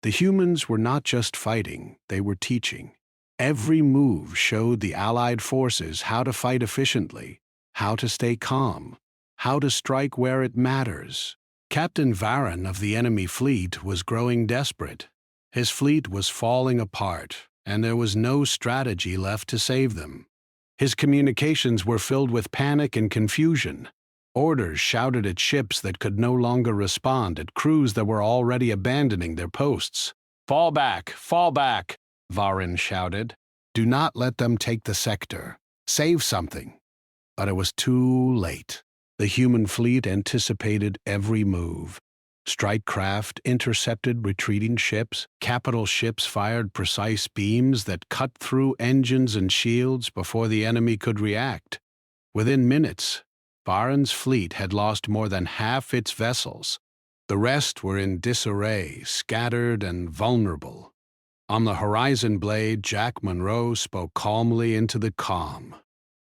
The humans were not just fighting, they were teaching. Every move showed the Allied forces how to fight efficiently, how to stay calm, how to strike where it matters. Captain Varan of the enemy fleet was growing desperate. His fleet was falling apart, and there was no strategy left to save them. His communications were filled with panic and confusion. Orders shouted at ships that could no longer respond, at crews that were already abandoning their posts. Fall back, Varan shouted. Do not let them take the sector. Save something. But it was too late. The human fleet anticipated every move. Strike craft intercepted retreating ships. Capital ships fired precise beams that cut through engines and shields before the enemy could react. Within minutes, Varan's fleet had lost more than half its vessels. The rest were in disarray, scattered and vulnerable. On the horizon blade, Jack Monroe spoke calmly into the calm.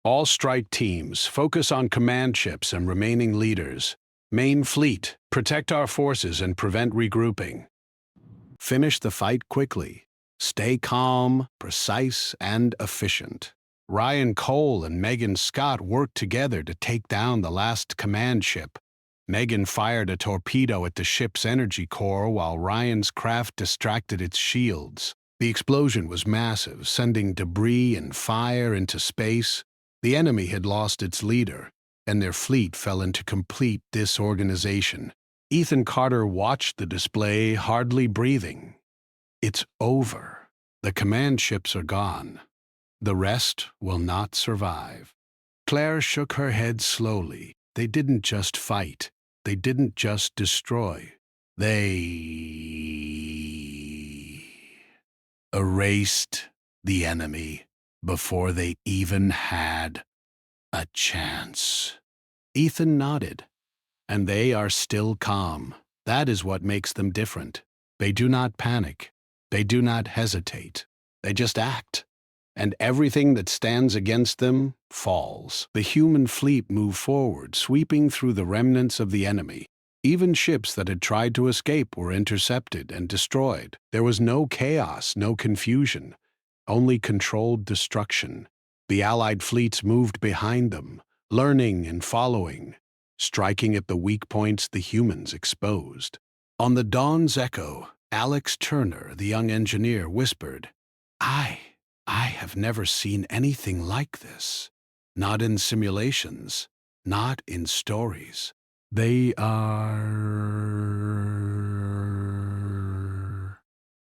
All strike teams, focus on command ships and remaining leaders. Main fleet, protect our forces and prevent regrouping. Finish the fight quickly. Stay calm, precise, and efficient. Ryan Cole and Megan Scott worked together to take down the last command ship. Megan fired a torpedo at the ship's energy core while Ryan's craft distracted its shields. The explosion was massive, sending debris and fire into space. The enemy had lost its leader, and their fleet fell into complete disorganization. Ethan Carter watched the display, hardly breathing. It's over. The command ships are gone. The rest will not survive. Claire shook her head slowly. They didn't just fight. They didn't just destroy. They erased the enemy before they even had a chance. Ethan nodded. And they are still calm. That is what makes them different. They do not panic. They do not hesitate. They just act. And everything that stands against them falls. The human fleet moved forward, sweeping through the remnants of the enemy. Even ships that had tried to escape were intercepted and destroyed. There was no chaos, no confusion, only controlled destruction. The Allied fleets moved behind them, learning and following, striking at the weak points the humans exposed. On the Dawn's Echo, Alex Turner, the young engineer, whispered, I have never seen anything like this. Not in simulations, not in stories. They are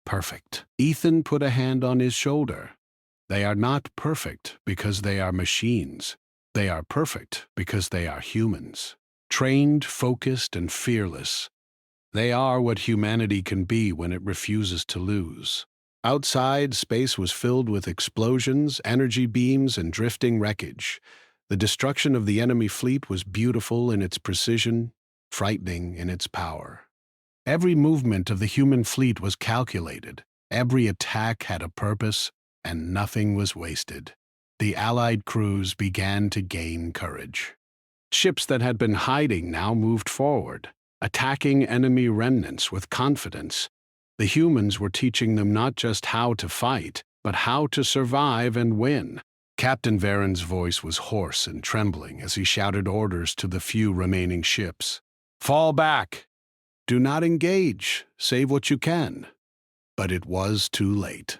perfect. Ethan put a hand on his shoulder. They are not perfect because they are machines. They are perfect because they are humans. Trained, focused, and fearless. They are what humanity can be when it refuses to lose. Outside, space was filled with explosions, energy beams, and drifting wreckage. The destruction of the enemy fleet was beautiful in its precision, frightening in its power. Every movement of the human fleet was calculated. Every attack had a purpose, and nothing was wasted. The Allied crews began to gain courage. Ships that had been hiding now moved forward, attacking enemy remnants with confidence. The humans were teaching them not just how to fight, but how to survive and win. Captain Varan's voice was hoarse and trembling as he shouted orders to the few remaining ships. Fall back! Do not engage! Save what you can! But it was too late.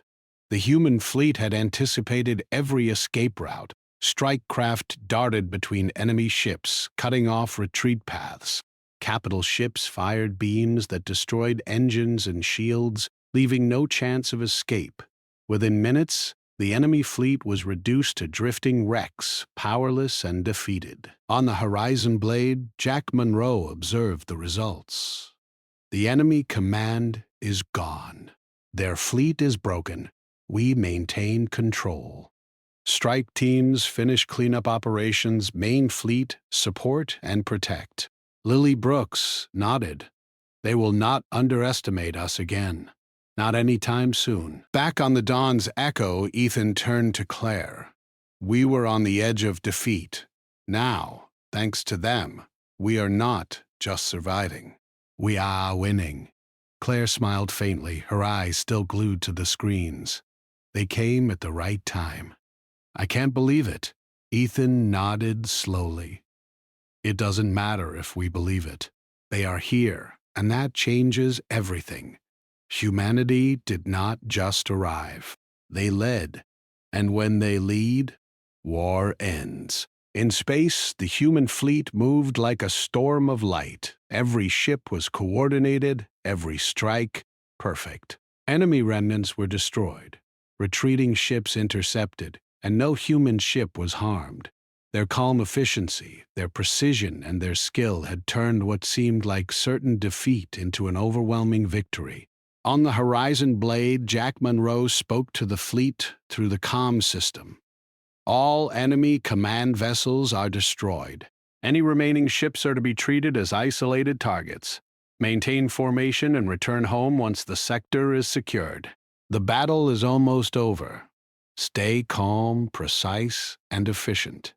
The human fleet had anticipated every escape route. Strike craft darted between enemy ships, cutting off retreat paths. Capital ships fired beams that destroyed engines and shields, leaving no chance of escape. Within minutes, the enemy fleet was reduced to drifting wrecks, powerless and defeated. On the horizon blade, Jack Monroe observed the results. The enemy command is gone. Their fleet is broken. We maintain control. Strike teams finish cleanup operations, main fleet, support, and protect. Lily Brooks nodded. They will not underestimate us again. Not anytime soon. Back on the Dawn's Echo, Ethan turned to Claire. We were on the edge of defeat. Now, thanks to them, we are not just surviving. We are winning. Claire smiled faintly, her eyes still glued to the screens. They came at the right time. I can't believe it. Ethan nodded slowly. It doesn't matter if we believe it. They are here, and that changes everything. Humanity did not just arrive. They led. And when they lead, war ends. In space, the human fleet moved like a storm of light. Every ship was coordinated, every strike perfect. Enemy remnants were destroyed, retreating ships intercepted, and no human ship was harmed. Their calm efficiency, their precision, and their skill had turned what seemed like certain defeat into an overwhelming victory. On the horizon blade, Jack Monroe spoke to the fleet through the comm system. All enemy command vessels are destroyed. Any remaining ships are to be treated as isolated targets. Maintain formation and return home once the sector is secured. The battle is almost over. Stay calm, precise, and efficient.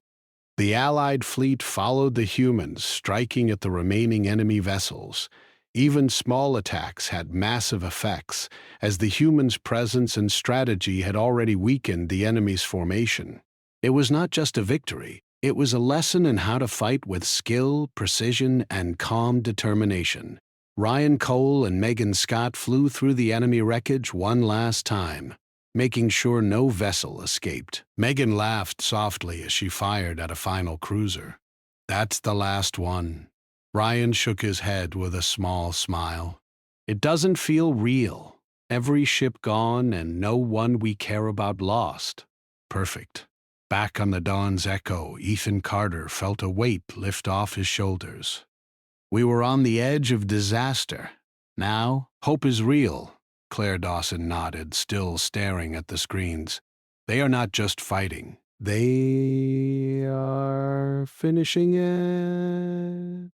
The Allied fleet followed the humans, striking at the remaining enemy vessels. Even small attacks had massive effects, as the humans' presence and strategy had already weakened the enemy's formation. It was not just a victory, it was a lesson in how to fight with skill, precision, and calm determination. Ryan Cole and Megan Scott flew through the enemy wreckage one last time, making sure no vessel escaped. Megan laughed softly as she fired at a final cruiser. That's the last one. Ryan shook his head with a small smile. It doesn't feel real. Every ship gone and no one we care about lost. Perfect. Back on the Dawn's Echo, Ethan Carter felt a weight lift off his shoulders. We were on the edge of disaster. Now, hope is real. Claire Dawson nodded, still staring at the screens. They are not just fighting. They are finishing it.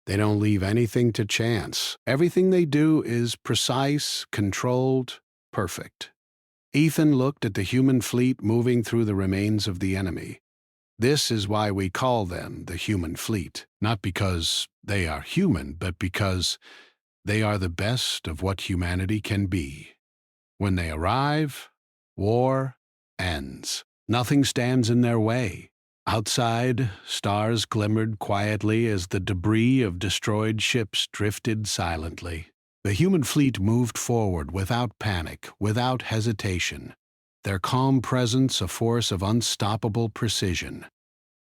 They don't leave anything to chance. Everything they do is precise, controlled, perfect. Ethan looked at the human fleet moving through the remains of the enemy. This is why we call them the human fleet. Not because they are human, but because they are the best of what humanity can be. When they arrive, war ends. Nothing stands in their way. Outside, stars glimmered quietly as the debris of destroyed ships drifted silently. The human fleet moved forward without panic, without hesitation, their calm presence a force of unstoppable precision.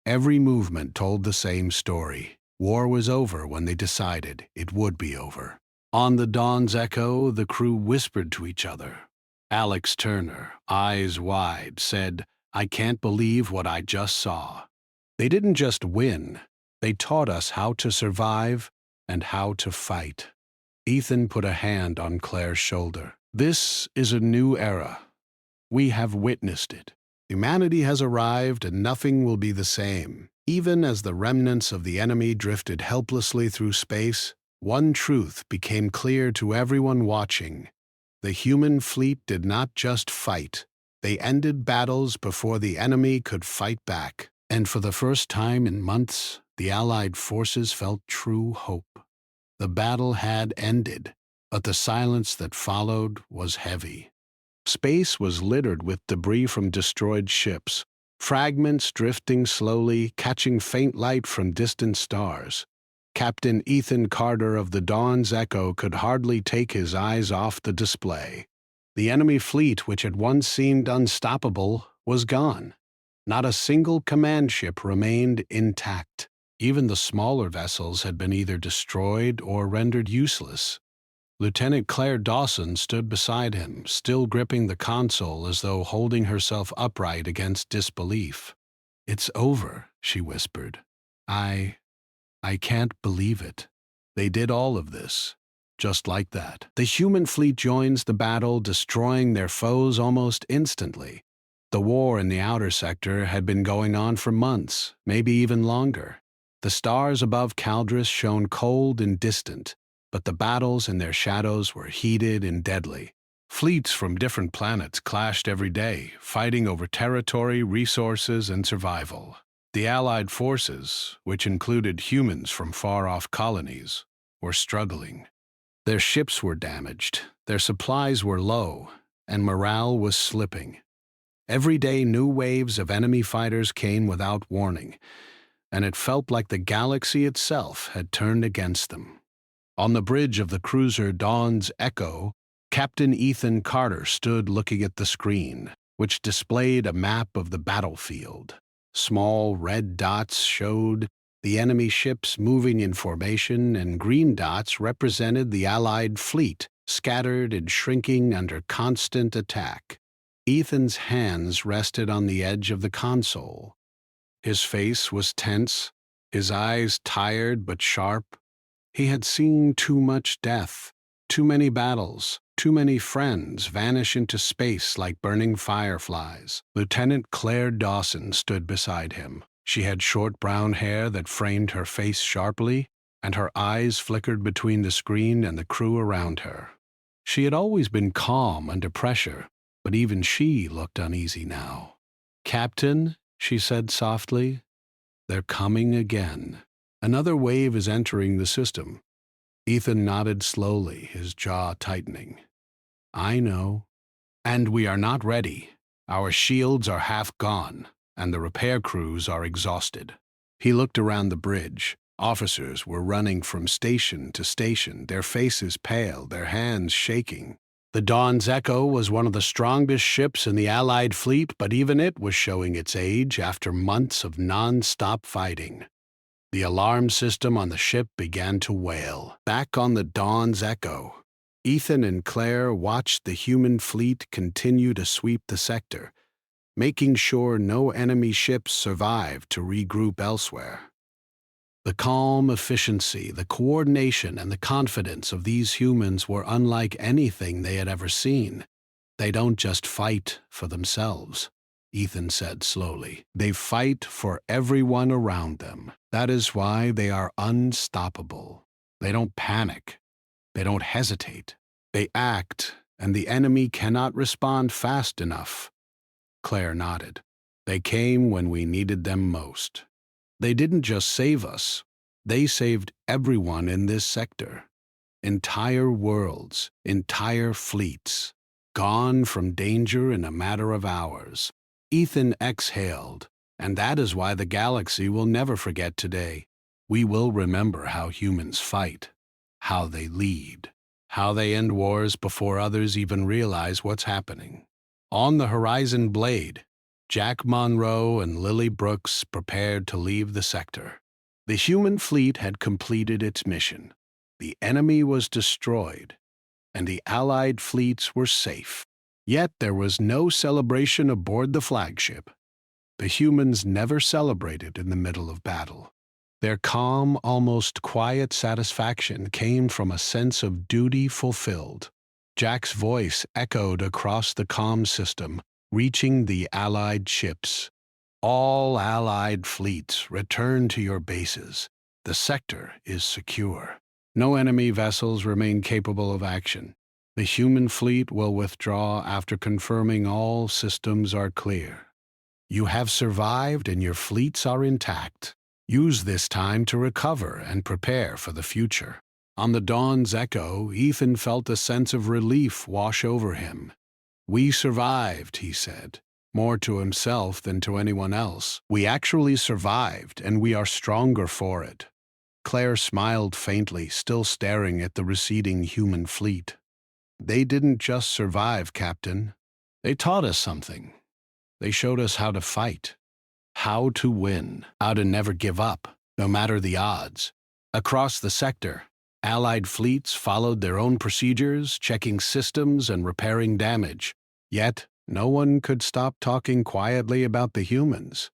Every movement told the same story. War was over when they decided it would be over. On the Dawn's Echo, the crew whispered to each other. Alex Turner, eyes wide, said, "I can't believe what I just saw." They didn't just win, they taught us how to survive and how to fight. Ethan put a hand on Claire's shoulder. This is a new era. We have witnessed it. Humanity has arrived and nothing will be the same. Even as the remnants of the enemy drifted helplessly through space, one truth became clear to everyone watching. The human fleet did not just fight. They ended battles before the enemy could fight back. And for the first time in months, the Allied forces felt true hope. The battle had ended, but the silence that followed was heavy. Space was littered with debris from destroyed ships, fragments drifting slowly, catching faint light from distant stars. Captain Ethan Carter of the Dawn's Echo could hardly take his eyes off the display. The enemy fleet, which had once seemed unstoppable, was gone. Not a single command ship remained intact. Even the smaller vessels had been either destroyed or rendered useless. Lieutenant Claire Dawson stood beside him, still gripping the console as though holding herself upright against disbelief. "It's over," she whispered. I can't believe it. They did all of this, just like that. The human fleet joins the battle, destroying their foes almost instantly. The war in the outer sector had been going on for months, maybe even longer. The stars above Caldris shone cold and distant, but the battles in their shadows were heated and deadly. Fleets from different planets clashed every day, fighting over territory, resources, and survival. The Allied forces, which included humans from far-off colonies, were struggling. Their ships were damaged, their supplies were low, and morale was slipping. Every day new waves of enemy fighters came without warning, and it felt like the galaxy itself had turned against them. On the bridge of the cruiser Dawn's Echo, Captain Ethan Carter stood looking at the screen, which displayed a map of the battlefield. Small red dots showed the enemy ships moving in formation, and green dots represented the Allied fleet, scattered and shrinking under constant attack. Ethan's hands rested on the edge of the console. His face was tense, his eyes tired but sharp. He had seen too much death, too many battles, too many friends vanish into space like burning fireflies. Lieutenant Claire Dawson stood beside him. She had short brown hair that framed her face sharply, and her eyes flickered between the screen and the crew around her. She had always been calm under pressure, but even she looked uneasy now. "Captain," she said softly, "they're coming again. Another wave is entering the system." Ethan nodded slowly, his jaw tightening. "I know. And we are not ready. Our shields are half gone, and the repair crews are exhausted." He looked around the bridge. Officers were running from station to station, their faces pale, their hands shaking. The Dawn's Echo was one of the strongest ships in the Allied fleet, but even it was showing its age after months of non-stop fighting. The alarm system on the ship began to wail. Back on the Dawn's Echo, Ethan and Claire watched the human fleet continue to sweep the sector, making sure no enemy ships survived to regroup elsewhere. The calm efficiency, the coordination, and the confidence of these humans were unlike anything they had ever seen. "They don't just fight for themselves," Ethan said slowly. "They fight for everyone around them. That is why they are unstoppable. They don't panic. They don't hesitate. They act, and the enemy cannot respond fast enough." Claire nodded. "They came when we needed them most. They didn't just save us. They saved everyone in this sector. Entire worlds, entire fleets, gone from danger in a matter of hours." Ethan exhaled, "And that is why the galaxy will never forget today. We will remember how humans fight, how they lead, how they end wars before others even realize what's happening." On the horizon blade, Jack Monroe and Lily Brooks prepared to leave the sector. The human fleet had completed its mission. The enemy was destroyed, and the Allied fleets were safe. Yet there was no celebration aboard the flagship. The humans never celebrated in the middle of battle. Their calm, almost quiet satisfaction came from a sense of duty fulfilled. Jack's voice echoed across the comm system, reaching the Allied ships. "All Allied fleets, return to your bases. The sector is secure. No enemy vessels remain capable of action. The human fleet will withdraw after confirming all systems are clear. You have survived and your fleets are intact. Use this time to recover and prepare for the future." On the Dawn's Echo, Ethan felt a sense of relief wash over him. "We survived," he said, more to himself than to anyone else. "We actually survived, and we are stronger for it." Claire smiled faintly, still staring at the receding human fleet. "They didn't just survive, Captain. They taught us something. They showed us how to fight, how to win, how to never give up, no matter the odds." Across the sector, Allied fleets followed their own procedures, checking systems and repairing damage. Yet, no one could stop talking quietly about the humans.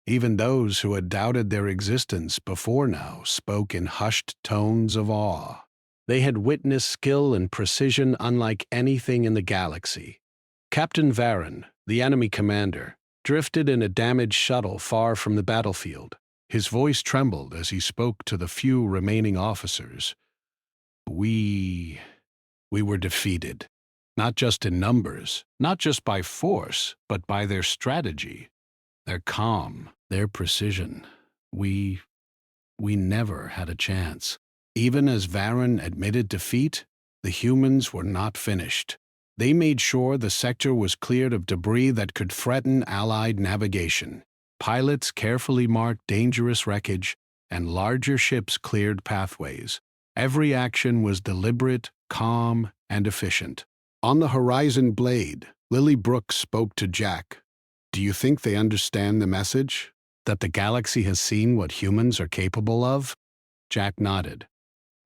Even those who had doubted their existence before now spoke in hushed tones of awe. They had witnessed skill and precision unlike anything in the galaxy. Captain Varon, the enemy commander, drifted in a damaged shuttle far from the battlefield. His voice trembled as he spoke to the few remaining officers. We were defeated, not just in numbers, not just by force, but by their strategy, their calm, their precision. We never had a chance." Even as Varon admitted defeat, The humans were not finished. They made sure the sector was cleared of debris that could threaten Allied navigation. Pilots carefully marked dangerous wreckage, and larger ships cleared pathways. Every action was deliberate, calm, and efficient. On the horizon blade, Lily Brooks spoke to Jack. "Do you think they understand the message? That the galaxy has seen what humans are capable of?" Jack nodded.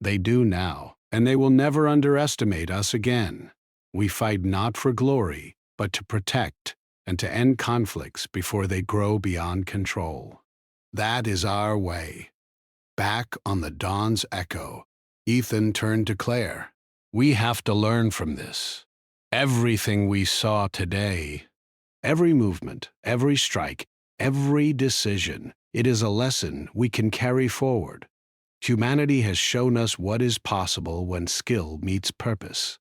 "They do now, and they will never underestimate us again. We fight not for glory, but to protect and to end conflicts before they grow beyond control. That is our way." Back on the Dawn's Echo, Ethan turned to Claire. "We have to learn from this. Everything we saw today, every movement, every strike, every decision, it is a lesson we can carry forward. Humanity has shown us what is possible when skill meets purpose."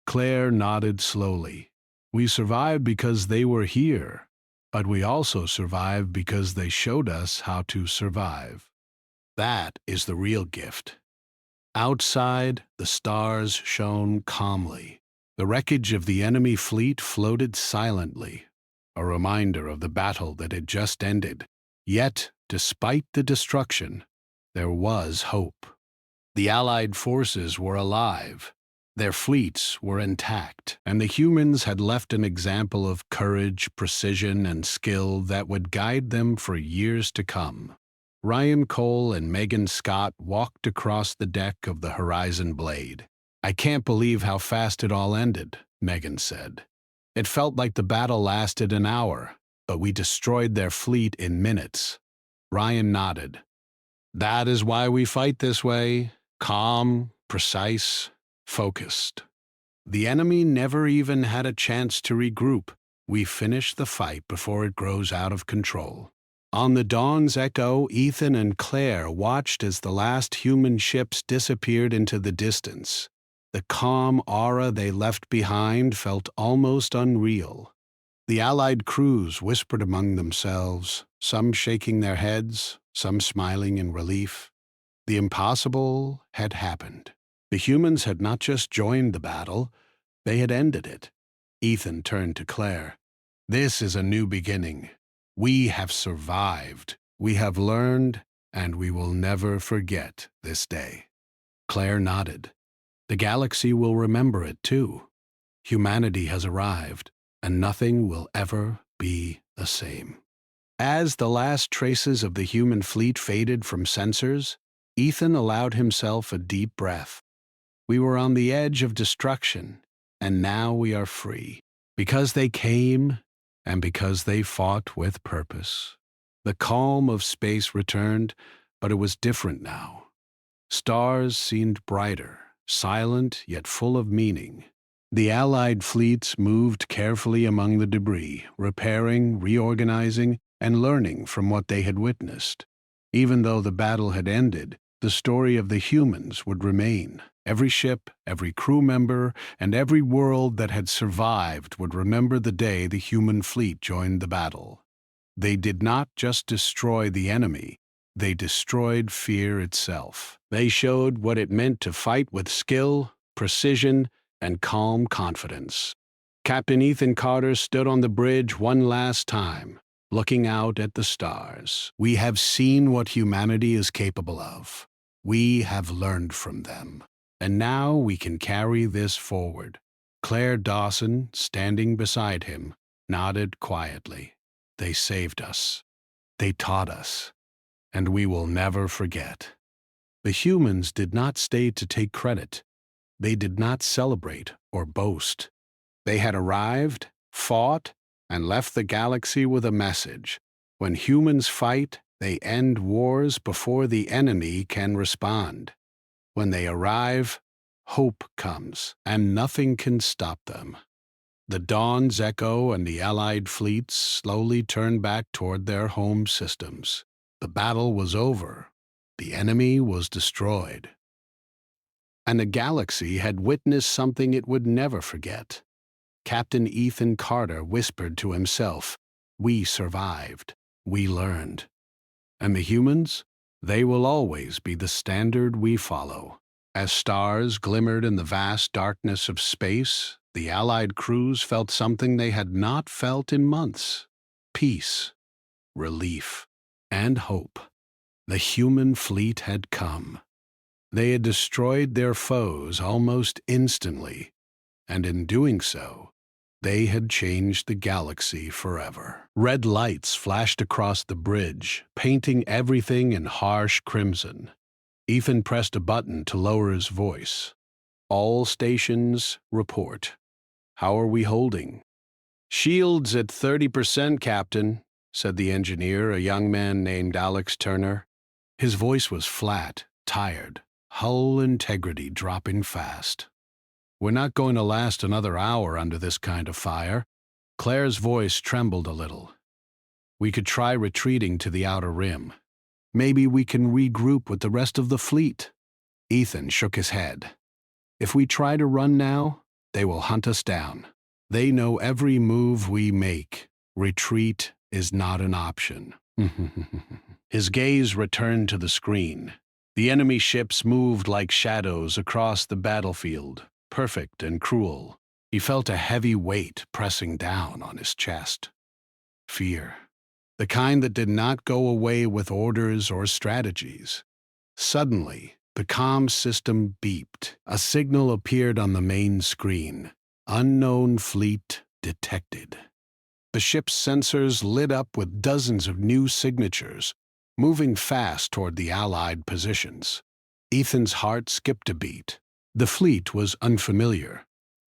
Claire nodded slowly. "We survived because they were here, but we also survived because they showed us how to survive. That is the real gift." Outside, the stars shone calmly. The wreckage of the enemy fleet floated silently, a reminder of the battle that had just ended. Yet, despite the destruction, there was hope. The Allied forces were alive. Their fleets were intact, and the humans had left an example of courage, precision, and skill that would guide them for years to come. Ryan Cole and Megan Scott walked across the deck of the Horizon Blade. "I can't believe how fast it all ended," Megan said. "It felt like the battle lasted an hour, but we destroyed their fleet in minutes." Ryan nodded. "That is why we fight this way, calm, precise, focused. The enemy never even had a chance to regroup. We finish the fight before it grows out of control." On the Dawn's Echo, Ethan and Claire watched as the last human ships disappeared into the distance. The calm aura they left behind felt almost unreal. The Allied crews whispered among themselves, some shaking their heads, some smiling in relief. The impossible had happened. The humans had not just joined the battle, they had ended it. Ethan turned to Claire. "This is a new beginning. We have survived, we have learned, and we will never forget this day." Claire nodded. "The galaxy will remember it too. Humanity has arrived, and nothing will ever be the same." As the last traces of the human fleet faded from sensors, Ethan allowed himself a deep breath. We were on the edge of destruction, and now we are free. Because they came, and because they fought with purpose. The calm of space returned, but it was different now. Stars seemed brighter, silent yet full of meaning. The Allied fleets moved carefully among the debris, repairing, reorganizing, and learning from what they had witnessed. Even though the battle had ended, the story of the humans would remain. Every ship, every crew member, and every world that had survived would remember the day the human fleet joined the battle. They did not just destroy the enemy, they destroyed fear itself. They showed what it meant to fight with skill, precision, and calm confidence. Captain Ethan Carter stood on the bridge one last time, looking out at the stars. "We have seen what humanity is capable of. We have learned from them. And now we can carry this forward." Claire Dawson, standing beside him, nodded quietly. "They saved us. They taught us. And we will never forget." The humans did not stay to take credit. They did not celebrate or boast. They had arrived, fought, and left the galaxy with a message. When humans fight, they end wars before the enemy can respond. When they arrive, hope comes, and nothing can stop them. The Dawn's Echo and the Allied fleets slowly turned back toward their home systems. The battle was over. The enemy was destroyed. And the galaxy had witnessed something it would never forget. Captain Ethan Carter whispered to himself, "We survived. We learned. And the humans? They will always be the standard we follow." As stars glimmered in the vast darkness of space, the Allied crews felt something they had not felt in months: peace, relief, and hope. The human fleet had come. They had destroyed their foes almost instantly, and in doing so, they had changed the galaxy forever. Red lights flashed across the bridge, painting everything in harsh crimson. Ethan pressed a button to lower his voice. "All stations, report. How are we holding?" "Shields at 30%, Captain," said the engineer, a young man named Alex Turner. His voice was flat, tired, hull integrity dropping fast. "We're not going to last another hour under this kind of fire." Claire's voice trembled a little. "We could try retreating to the outer rim. Maybe we can regroup with the rest of the fleet." Ethan shook his head. "If we try to run now, they will hunt us down. They know every move we make. Retreat is not an option." His gaze returned to the screen. The enemy ships moved like shadows across the battlefield, perfect and cruel. He felt a heavy weight pressing down on his chest. Fear. The kind that did not go away with orders or strategies. Suddenly, the comm system beeped. A signal appeared on the main screen. "Unknown fleet detected." The ship's sensors lit up with dozens of new signatures, moving fast toward the Allied positions. Ethan's heart skipped a beat. The fleet was unfamiliar,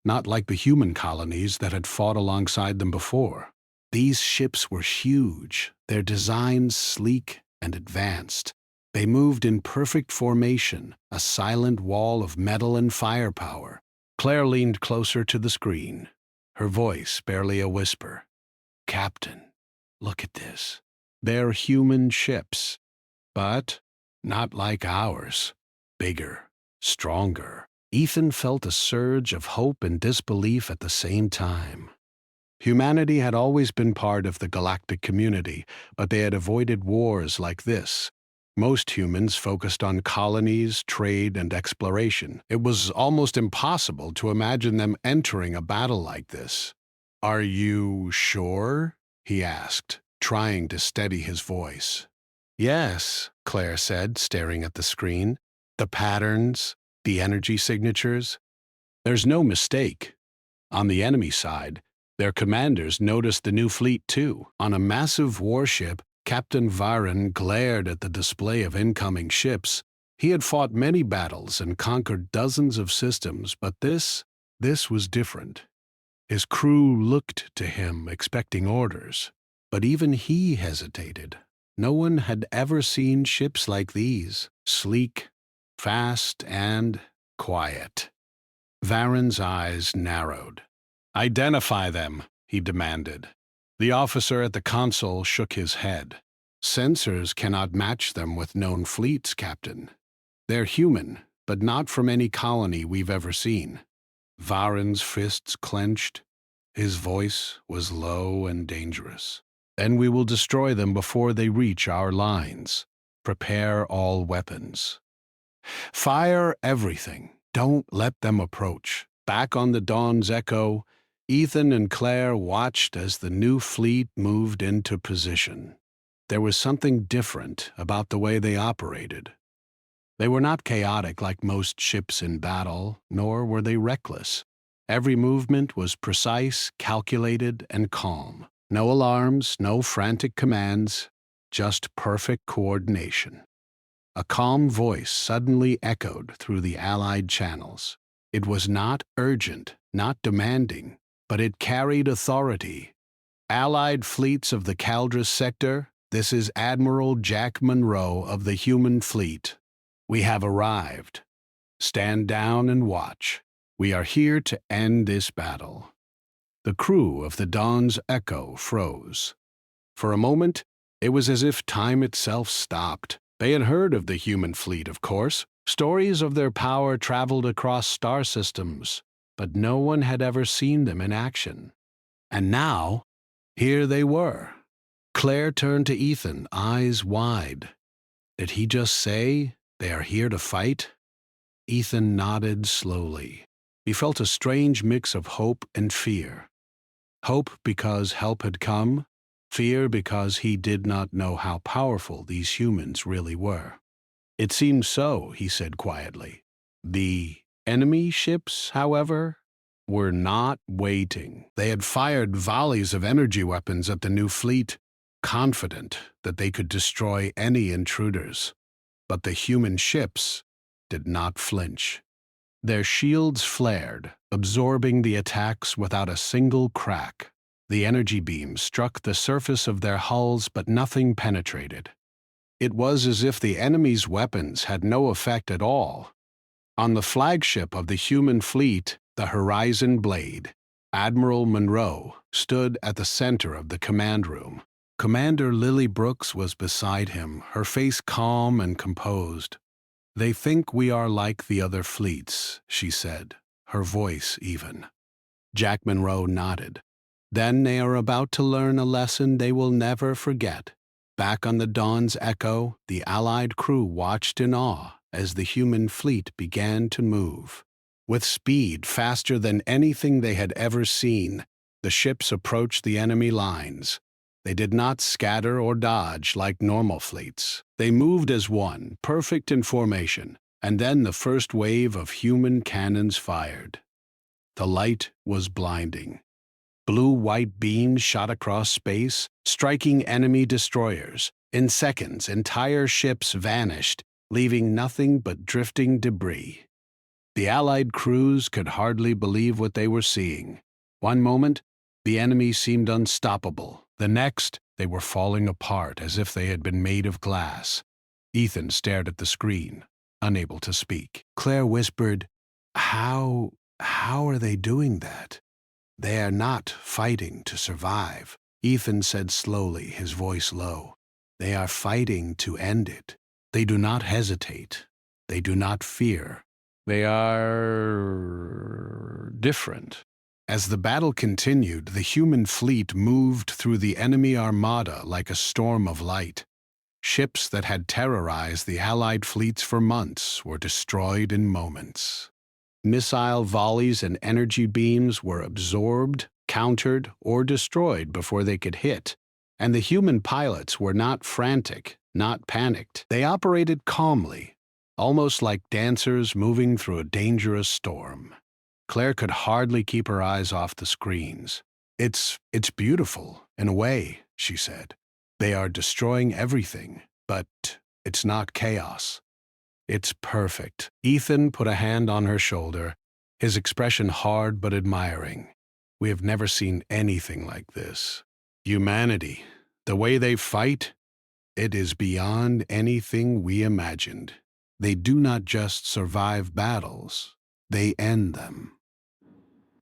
not like the human colonies that had fought alongside them before. These ships were huge, their designs sleek and advanced. They moved in perfect formation, a silent wall of metal and firepower. Claire leaned closer to the screen, her voice barely a whisper. "Captain, look at this. They're human ships, but not like ours. Bigger, stronger." Ethan felt a surge of hope and disbelief at the same time. Humanity had always been part of the galactic community, but they had avoided wars like this. Most humans focused on colonies, trade, and exploration. It was almost impossible to imagine them entering a battle like this. "Are you sure?" he asked, trying to steady his voice. "Yes," Claire said, staring at the screen. "The patterns, the energy signatures. There's no mistake. On the enemy side, their commanders noticed the new fleet too. On a massive warship, Captain Varan glared at the display of incoming ships. He had fought many battles and conquered dozens of systems, but this was different. His crew looked to him, expecting orders. But even he hesitated. No one had ever seen ships like these, sleek, fast, and quiet. Varan's eyes narrowed. "Identify them," he demanded. The officer at the console shook his head. "Sensors cannot match them with known fleets, Captain. They're human, but not from any colony we've ever seen." Varan's fists clenched. His voice was low and dangerous. "Then we will destroy them before they reach our lines. Prepare all weapons. Fire everything. Don't let them approach." Back on the Dawn's Echo, Ethan and Claire watched as the new fleet moved into position. There was something different about the way they operated. They were not chaotic like most ships in battle, nor were they reckless. Every movement was precise, calculated, and calm. No alarms, no frantic commands, just perfect coordination. A calm voice suddenly echoed through the Allied channels. It was not urgent, not demanding, but it carried authority. "Allied fleets of the Caldrus sector, this is Admiral Jack Monroe of the Human Fleet. We have arrived. Stand down and watch. We are here to end this battle." The crew of the Dawn's Echo froze. For a moment, it was as if time itself stopped. They had heard of the human fleet, of course. Stories of their power traveled across star systems, but no one had ever seen them in action. And now, here they were. Claire turned to Ethan, eyes wide. Did he just say they are here to fight? Ethan nodded slowly. He felt a strange mix of hope and fear. Hope because help had come, fear because he did not know how powerful these humans really were. It seems so, he said quietly. The enemy ships, however, were not waiting. They had fired volleys of energy weapons at the new fleet, confident that they could destroy any intruders. But the human ships did not flinch. Their shields flared, absorbing the attacks without a single crack. The energy beams struck the surface of their hulls, but nothing penetrated. It was as if the enemy's weapons had no effect at all. On the flagship of the human fleet, the Horizon Blade, Admiral Monroe stood at the center of the command room. Commander Lily Brooks was beside him, her face calm and composed. "They think we are like the other fleets," she said, her voice even. Jack Monroe nodded. "Then they are about to learn a lesson they will never forget." Back on the Dawn's Echo, the Allied crew watched in awe as the human fleet began to move. With speed faster than anything they had ever seen, the ships approached the enemy lines. They did not scatter or dodge like normal fleets. They moved as one, perfect in formation, and then the first wave of human cannons fired. The light was blinding. Blue-white beams shot across space, striking enemy destroyers. In seconds, entire ships vanished, leaving nothing but drifting debris. The Allied crews could hardly believe what they were seeing. One moment, the enemy seemed unstoppable. The next, they were falling apart as if they had been made of glass. Ethan stared at the screen, unable to speak. Claire whispered, How are they doing that? They are not fighting to survive. Ethan said slowly, his voice low. They are fighting to end it. They do not hesitate. They do not fear. They are different. As the battle continued, the human fleet moved through the enemy armada like a storm of light. Ships that had terrorized the Allied fleets for months were destroyed in moments. Missile volleys and energy beams were absorbed, countered, or destroyed before they could hit, and the human pilots were not frantic, not panicked. They operated calmly, almost like dancers moving through a dangerous storm. Claire could hardly keep her eyes off the screens. It's beautiful, in a way, she said. They are destroying everything, but it's not chaos. It's perfect. Ethan put a hand on her shoulder, his expression hard but admiring. We have never seen anything like this. Humanity, the way they fight, it is beyond anything we imagined. They do not just survive battles, they end them.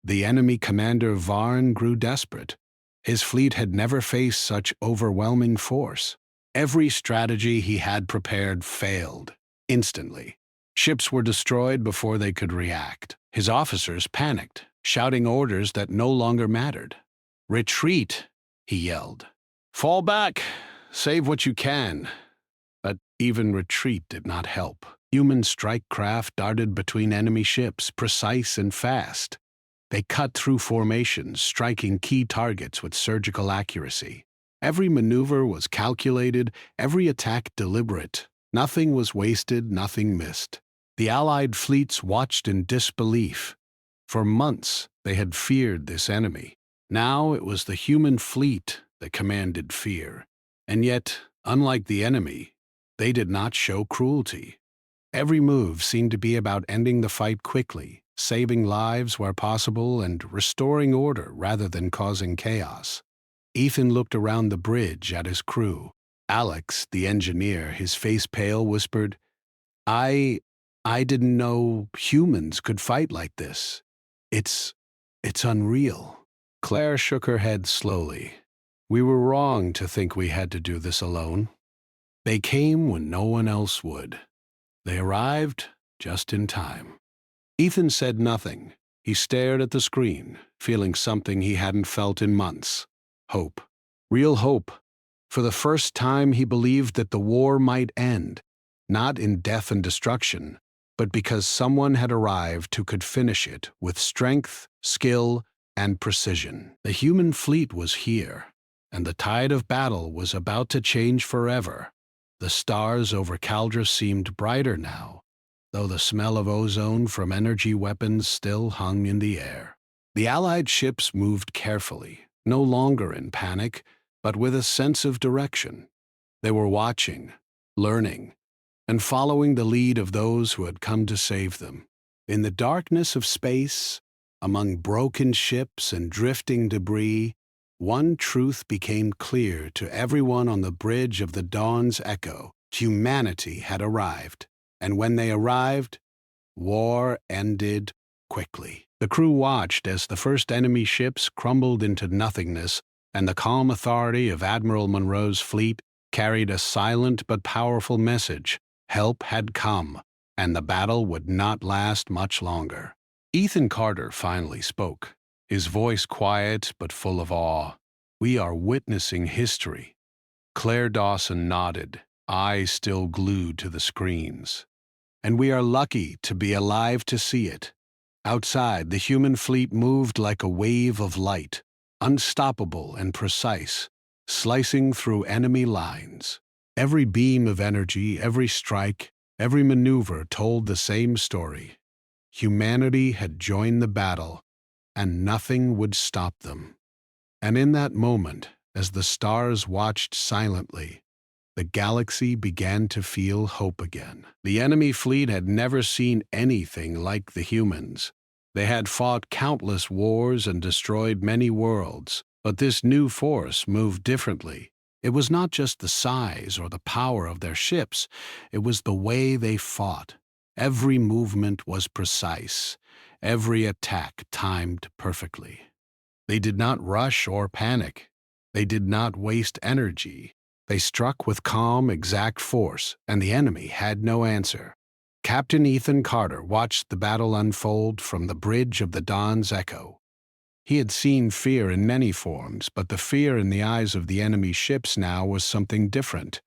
The enemy commander Varn grew desperate. His fleet had never faced such overwhelming force. Every strategy he had prepared failed. Instantly. Ships were destroyed before they could react. His officers panicked, shouting orders that no longer mattered. "Retreat," he yelled. "Fall back. Save what you can." But even retreat did not help. Human strike craft darted between enemy ships, precise and fast. They cut through formations, striking key targets with surgical accuracy. Every maneuver was calculated, every attack deliberate. Nothing was wasted, nothing missed. The Allied fleets watched in disbelief. For months, they had feared this enemy. Now it was the human fleet that commanded fear. And yet, unlike the enemy, they did not show cruelty. Every move seemed to be about ending the fight quickly, saving lives where possible, and restoring order rather than causing chaos. Ethan looked around the bridge at his crew. Alex, the engineer, his face pale, whispered, I didn't know humans could fight like this. It's unreal." Claire shook her head slowly. "We were wrong to think we had to do this alone. They came when no one else would. They arrived just in time." Ethan said nothing. He stared at the screen, feeling something he hadn't felt in months. Hope. Real hope. For the first time he believed that the war might end, not in death and destruction, but because someone had arrived who could finish it with strength, skill, and precision. The human fleet was here, and the tide of battle was about to change forever. The stars over Caldra seemed brighter now, though the smell of ozone from energy weapons still hung in the air. The Allied ships moved carefully, no longer in panic, but with a sense of direction. They were watching, learning, and following the lead of those who had come to save them. In the darkness of space, among broken ships and drifting debris, one truth became clear to everyone on the bridge of the Dawn's Echo. Humanity had arrived, and when they arrived, war ended quickly. The crew watched as the first enemy ships crumbled into nothingness, and the calm authority of Admiral Monroe's fleet carried a silent but powerful message. Help had come, and the battle would not last much longer. Ethan Carter finally spoke, his voice quiet but full of awe. "We are witnessing history." Claire Dawson nodded, eyes still glued to the screens. "And we are lucky to be alive to see it." Outside, the human fleet moved like a wave of light, unstoppable and precise, slicing through enemy lines. Every beam of energy, every strike, every maneuver told the same story. Humanity had joined the battle, and nothing would stop them. And in that moment, as the stars watched silently, the galaxy began to feel hope again. The enemy fleet had never seen anything like the humans. They had fought countless wars and destroyed many worlds, but this new force moved differently. It was not just the size or the power of their ships, it was the way they fought. Every movement was precise, every attack timed perfectly. They did not rush or panic. They did not waste energy. They struck with calm, exact force, and the enemy had no answer. Captain Ethan Carter watched the battle unfold from the bridge of the Dawn's Echo. He had seen fear in many forms, but the fear in the eyes of the enemy ships now was something different.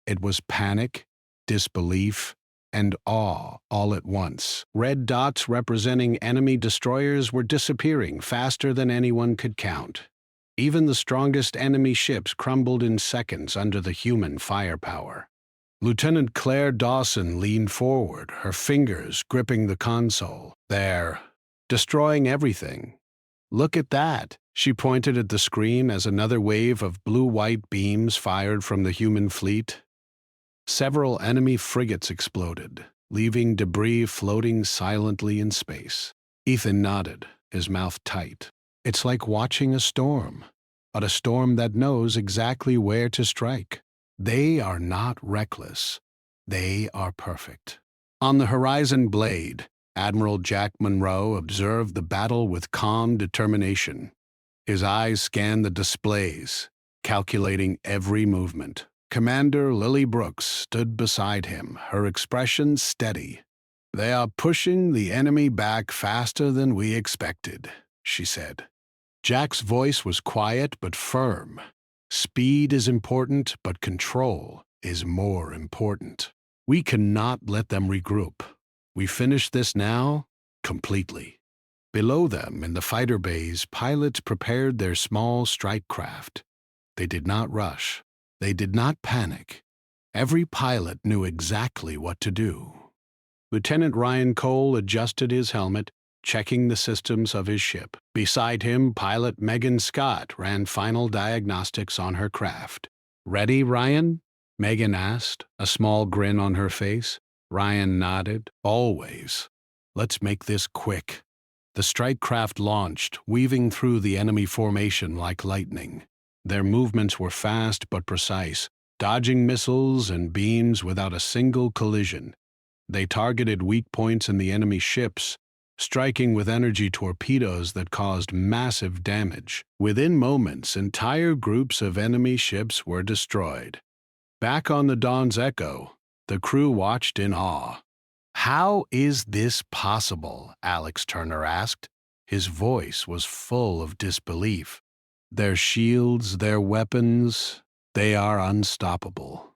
It was panic, disbelief, and awe all at once. Red dots representing enemy destroyers were disappearing faster than anyone could count. Even the strongest enemy ships crumbled in seconds under the human firepower. Lieutenant Claire Dawson leaned forward, her fingers gripping the console. "They're destroying everything. Look at that." She pointed at the screen as another wave of blue-white beams fired from the human fleet. Several enemy frigates exploded, leaving debris floating silently in space. Ethan nodded, his mouth tight. "It's like watching a storm, but a storm that knows exactly where to strike. They are not reckless. They are perfect." On the horizon blade, Admiral Jack Monroe observed the battle with calm determination. His eyes scanned the displays, calculating every movement. Commander Lily Brooks stood beside him, her expression steady. "They are pushing the enemy back faster than we expected," she said. Jack's voice was quiet but firm. "Speed is important, but control is more important. We cannot let them regroup. We finish this now, completely." Below them, in the fighter bays, pilots prepared their small strike craft. They did not rush. They did not panic. Every pilot knew exactly what to do. Lieutenant Ryan Cole adjusted his helmet, checking the systems of his ship. Beside him, pilot Megan Scott ran final diagnostics on her craft. "Ready, Ryan?" Megan asked, a small grin on her face. Ryan nodded. "Always. Let's make this quick." The strike craft launched, weaving through the enemy formation like lightning. Their movements were fast but precise, dodging missiles and beams without a single collision. They targeted weak points in the enemy ships, striking with energy torpedoes that caused massive damage. Within moments, entire groups of enemy ships were destroyed. Back on the Dawn's Echo, the crew watched in awe. "How is this possible?" Alex Turner asked. His voice was full of disbelief. "Their shields, their weapons, they are unstoppable."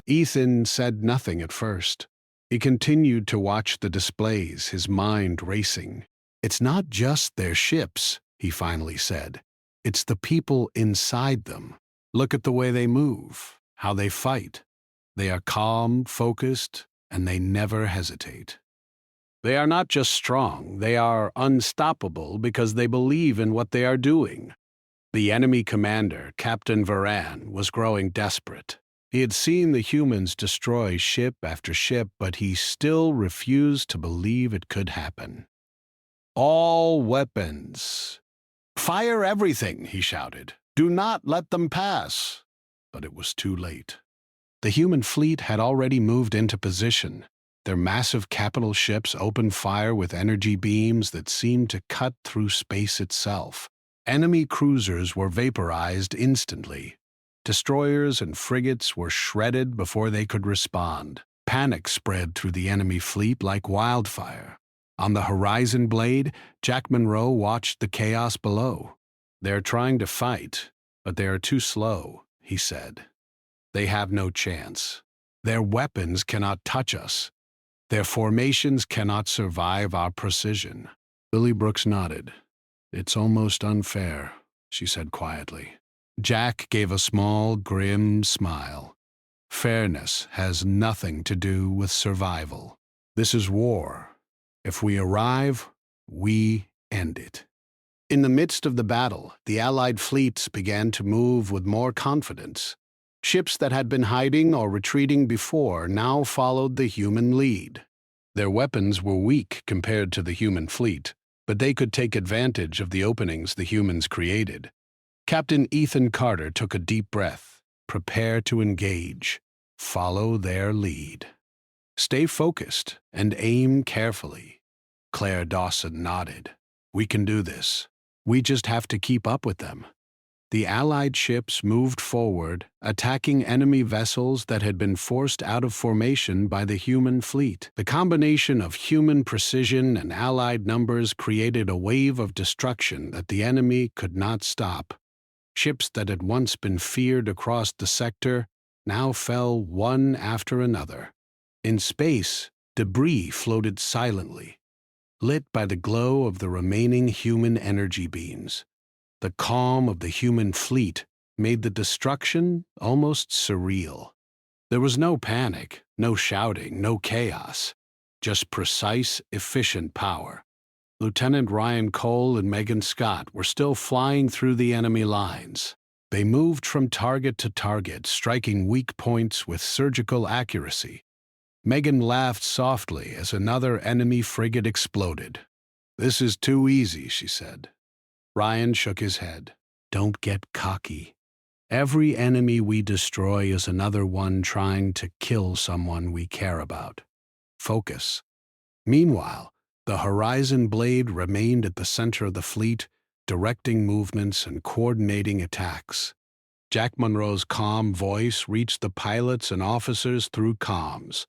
Ethan said nothing at first. He continued to watch the displays, his mind racing. "It's not just their ships," he finally said. "It's the people inside them. Look at the way they move, how they fight. They are calm, focused, and they never hesitate. They are not just strong, they are unstoppable because they believe in what they are doing." The enemy commander, Captain Varan, was growing desperate. He had seen the humans destroy ship after ship, but he still refused to believe it could happen. "All weapons! Fire everything!" he shouted. "Do not let them pass!" But it was too late. The human fleet had already moved into position. Their massive capital ships opened fire with energy beams that seemed to cut through space itself. Enemy cruisers were vaporized instantly. Destroyers and frigates were shredded before they could respond. Panic spread through the enemy fleet like wildfire. On the horizon blade, Jack Monroe watched the chaos below. "They're trying to fight, but they are too slow," he said. "They have no chance. Their weapons cannot touch us. Their formations cannot survive our precision." Billy Brooks nodded. "It's almost unfair," she said quietly. Jack gave a small, grim smile. "Fairness has nothing to do with survival. This is war. If we arrive, we end it." In the midst of the battle, the Allied fleets began to move with more confidence. Ships that had been hiding or retreating before now followed the human lead. Their weapons were weak compared to the human fleet, but they could take advantage of the openings the humans created. Captain Ethan Carter took a deep breath. Prepare to engage. Follow their lead. Stay focused and aim carefully. Claire Dawson nodded. "We can do this. We just have to keep up with them." The Allied ships moved forward, attacking enemy vessels that had been forced out of formation by the human fleet. The combination of human precision and Allied numbers created a wave of destruction that the enemy could not stop. Ships that had once been feared across the sector now fell one after another. In space, debris floated silently, lit by the glow of the remaining human energy beams. The calm of the human fleet made the destruction almost surreal. There was no panic, no shouting, no chaos, just precise, efficient power. Lieutenant Ryan Cole and Megan Scott were still flying through the enemy lines. They moved from target to target, striking weak points with surgical accuracy. Megan laughed softly as another enemy frigate exploded. "This is too easy," she said. Ryan shook his head. "Don't get cocky. Every enemy we destroy is another one trying to kill someone we care about. Focus." Meanwhile, the horizon blade remained at the center of the fleet, directing movements and coordinating attacks. Jack Monroe's calm voice reached the pilots and officers through comms.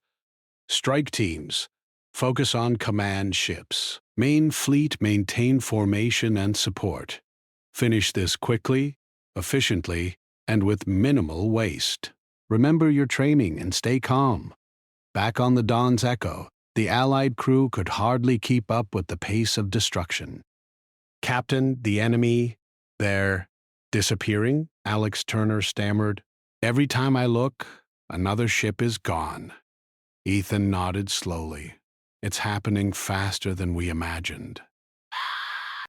"Strike teams, focus on command ships. Main fleet, maintain formation and support. Finish this quickly, efficiently, and with minimal waste. Remember your training and stay calm." Back on the Dawn's Echo, the Allied crew could hardly keep up with the pace of destruction. "Captain, the enemy, they're disappearing," Alex Turner stammered. "Every time I look, another ship is gone." Ethan nodded slowly. "It's happening faster than we imagined."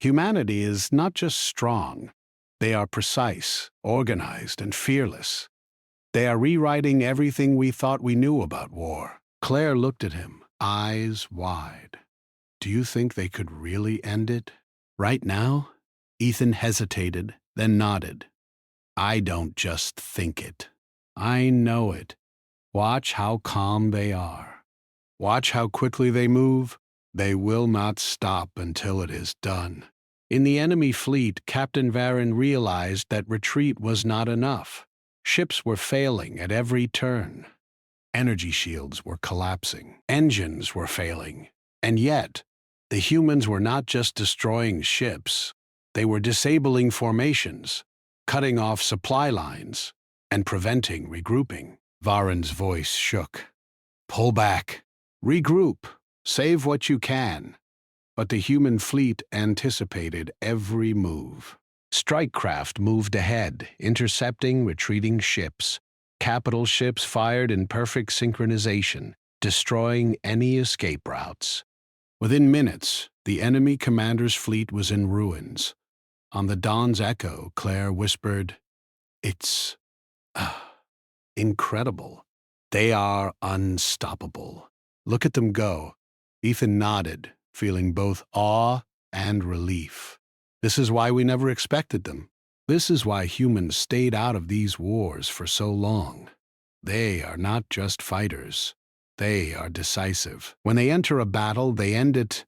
Humanity is not just strong. They are precise, organized, and fearless. They are rewriting everything we thought we knew about war. Claire looked at him, eyes wide. "Do you think they could really end it? Right now?" Ethan hesitated, then nodded. "I don't just think it. I know it. Watch how calm they are. Watch how quickly they move. They will not stop until it is done." In the enemy fleet, Captain Varan realized that retreat was not enough. Ships were failing at every turn. Energy shields were collapsing. Engines were failing. And yet, the humans were not just destroying ships. They were disabling formations, cutting off supply lines, and preventing regrouping. Varan's voice shook. "Pull back. Regroup. Save what you can. But the human fleet anticipated every move. Strike craft moved ahead, intercepting retreating ships. Capital ships fired in perfect synchronization, destroying any escape routes. Within minutes, the enemy commander's fleet was in ruins. On the dawn's echo, Claire whispered, "It's incredible. They are unstoppable. Look at them go." Ethan nodded, feeling both awe and relief. This is why we never expected them. This is why humans stayed out of these wars for so long. They are not just fighters. They are decisive. When they enter a battle, they end it.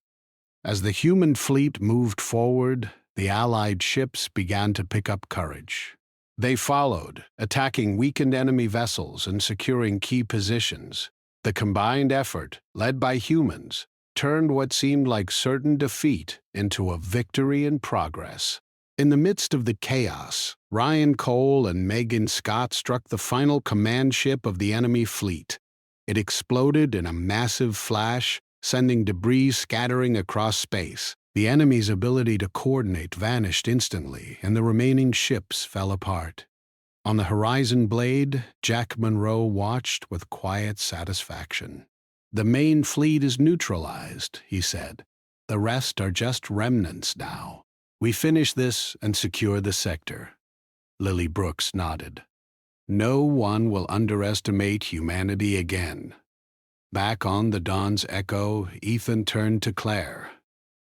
As the human fleet moved forward, the Allied ships began to pick up courage. They followed, attacking weakened enemy vessels and securing key positions. The combined effort, led by humans, turned what seemed like certain defeat into a victory in progress. In the midst of the chaos, Ryan Cole and Megan Scott struck the final command ship of the enemy fleet. It exploded in a massive flash, sending debris scattering across space. The enemy's ability to coordinate vanished instantly, and the remaining ships fell apart. On the horizon blade, Jack Monroe watched with quiet satisfaction. "The main fleet is neutralized," he said. "The rest are just remnants now. We finish this and secure the sector." Lily Brooks nodded. "No one will underestimate humanity again." Back on the Dawn's Echo, Ethan turned to Claire.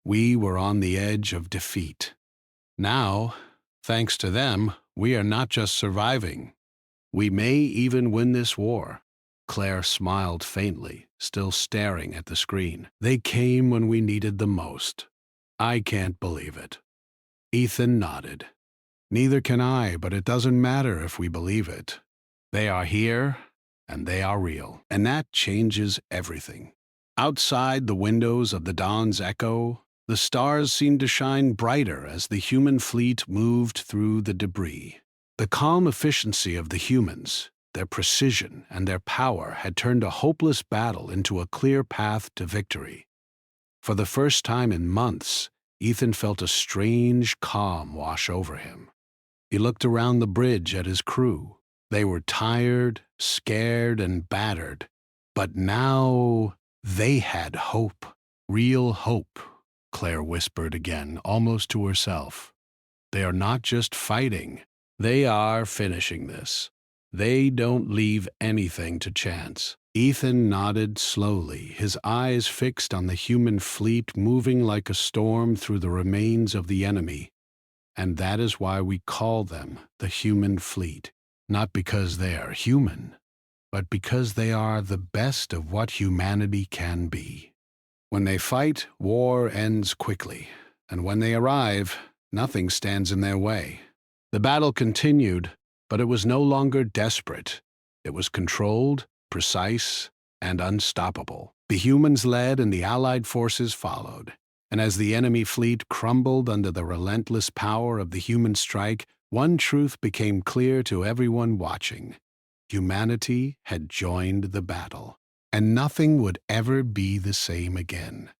"We were on the edge of defeat. Now, thanks to them, we are not just surviving. We may even win this war." Claire smiled faintly, still staring at the screen. "They came when we needed them most. I can't believe it." Ethan nodded. "Neither can I, but it doesn't matter if we believe it. They are here, and they are real, and that changes everything." Outside the windows of the Dawn's Echo, the stars seemed to shine brighter as the human fleet moved through the debris. The calm efficiency of the humans, their precision, and their power had turned a hopeless battle into a clear path to victory. For the first time in months, Ethan felt a strange calm wash over him. He looked around the bridge at his crew. They were tired, scared, and battered. But now they had hope. "Real hope," Claire whispered again, almost to herself. "They are not just fighting. They are finishing this. They don't leave anything to chance." Ethan nodded slowly, his eyes fixed on the human fleet moving like a storm through the remains of the enemy. "And that is why we call them the human fleet. Not because they are human, but because they are the best of what humanity can be. When they fight, war ends quickly, and when they arrive, nothing stands in their way." The battle continued, but it was no longer desperate. It was controlled, precise, and unstoppable. The humans led and the Allied forces followed. And as the enemy fleet crumbled under the relentless power of the human strike, one truth became clear to everyone watching. Humanity had joined the battle, and nothing would ever be the same again.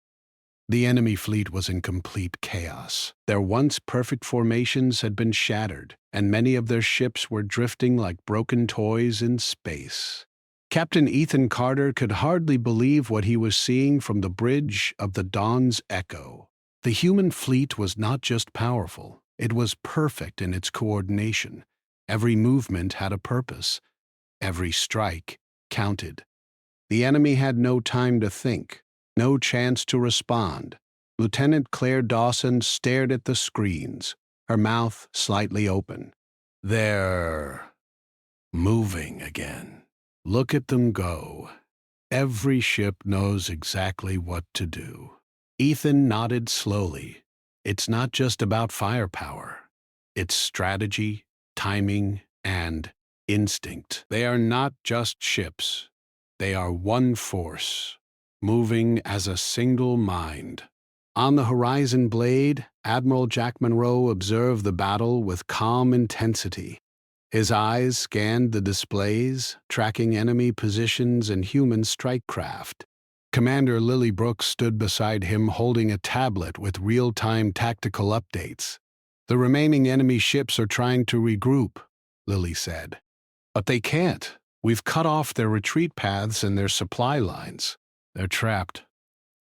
The enemy fleet was in complete chaos. Their once perfect formations had been shattered, and many of their ships were drifting like broken toys in space. Captain Ethan Carter could hardly believe what he was seeing from the bridge of the Dawn's Echo. The human fleet was not just powerful, it was perfect in its coordination. Every movement had a purpose. Every strike counted. The enemy had no time to think, no chance to respond. Lieutenant Claire Dawson stared at the screens, her mouth slightly open. "They're moving again. Look at them go. Every ship knows exactly what to do." Ethan nodded slowly. "It's not just about firepower. It's strategy, timing, and instinct. They are not just ships. They are one force, moving as a single mind." On the horizon blade, Admiral Jack Monroe observed the battle with calm intensity. His eyes scanned the displays, tracking enemy positions and human strike craft. Commander Lily Brooks stood beside him holding a tablet with real-time tactical updates. "The remaining enemy ships are trying to regroup," Lily said. "But they can't. We've cut off their retreat paths and their supply lines. They're trapped."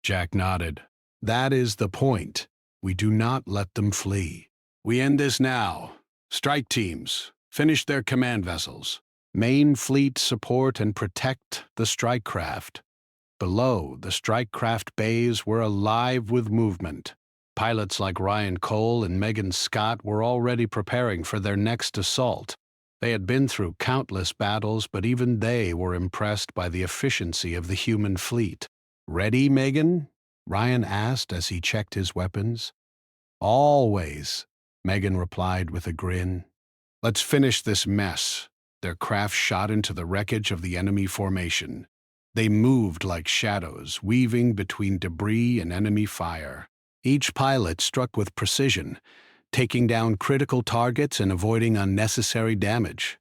Jack nodded. "That is the point. We do not let them flee. We end this now. Strike teams, finish their command vessels. Main fleet support and protect the strike craft." Below, the strike craft bays were alive with movement. Pilots like Ryan Cole and Megan Scott were already preparing for their next assault. They had been through countless battles, but even they were impressed by the efficiency of the human fleet. "Ready, Megan?" Ryan asked as he checked his weapons. "Always," Megan replied with a grin. "Let's finish this mess." Their craft shot into the wreckage of the enemy formation. They moved like shadows, weaving between debris and enemy fire. Each pilot struck with precision, taking down critical targets and avoiding unnecessary damage.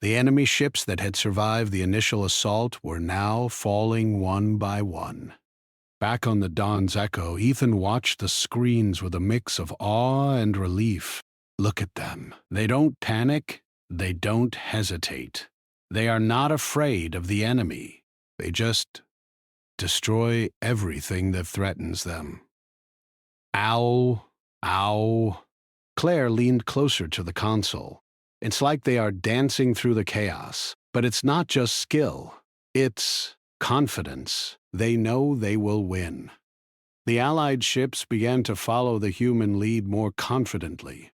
The enemy ships that had survived the initial assault were now falling one by one. Back on the Dawn's Echo, Ethan watched the screens with a mix of awe and relief. Look at them. They don't panic. They don't hesitate. They are not afraid of the enemy. They just destroy everything that threatens them. Ow, ow. Claire leaned closer to the console. It's like they are dancing through the chaos. But it's not just skill. It's confidence. They know they will win. The Allied ships began to follow the human lead more confidently.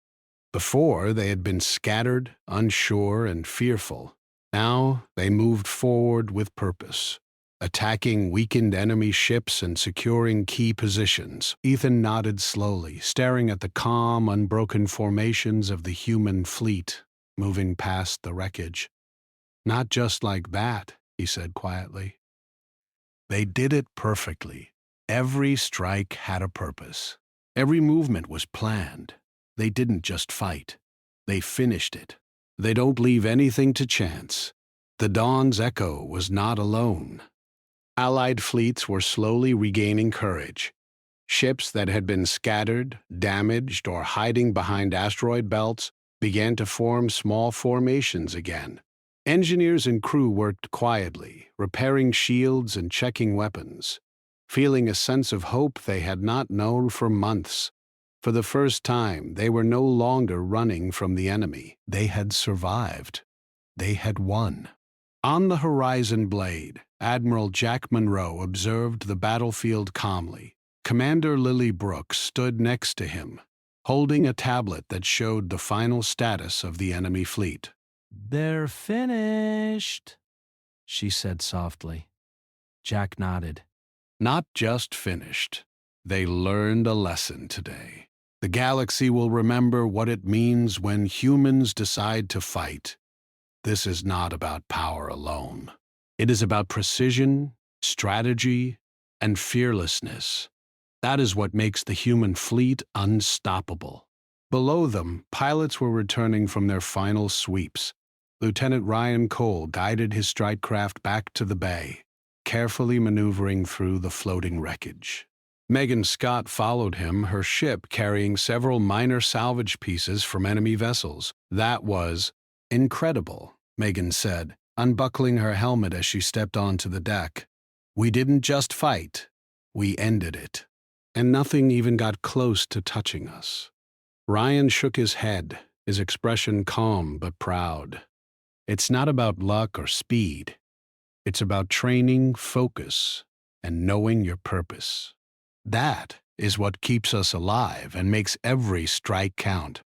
Before, they had been scattered, unsure, and fearful. Now, they moved forward with purpose, attacking weakened enemy ships and securing key positions. Ethan nodded slowly, staring at the calm, unbroken formations of the human fleet, moving past the wreckage. "Not just like that," he said quietly. "They did it perfectly. Every strike had a purpose. Every movement was planned. They didn't just fight. They finished it. They don't leave anything to chance." The Dawn's Echo was not alone. Allied fleets were slowly regaining courage. Ships that had been scattered, damaged, or hiding behind asteroid belts began to form small formations again. Engineers and crew worked quietly, repairing shields and checking weapons, feeling a sense of hope they had not known for months. For the first time, they were no longer running from the enemy. They had survived. They had won. On the horizon blade, Admiral Jack Monroe observed the battlefield calmly. Commander Lily Brooks stood next to him, holding a tablet that showed the final status of the enemy fleet. "They're finished," she said softly. Jack nodded. Not just finished. They learned a lesson today. The galaxy will remember what it means when humans decide to fight. This is not about power alone. It is about precision, strategy, and fearlessness. That is what makes the human fleet unstoppable. Below them, pilots were returning from their final sweeps. Lieutenant Ryan Cole guided his strike craft back to the bay, carefully maneuvering through the floating wreckage. Megan Scott followed him, her ship carrying several minor salvage pieces from enemy vessels. "That was incredible," Megan said, unbuckling her helmet as she stepped onto the deck. "We didn't just fight, we ended it. And nothing even got close to touching us." Ryan shook his head, his expression calm but proud. "It's not about luck or speed. It's about training, focus, and knowing your purpose. That is what keeps us alive and makes every strike count."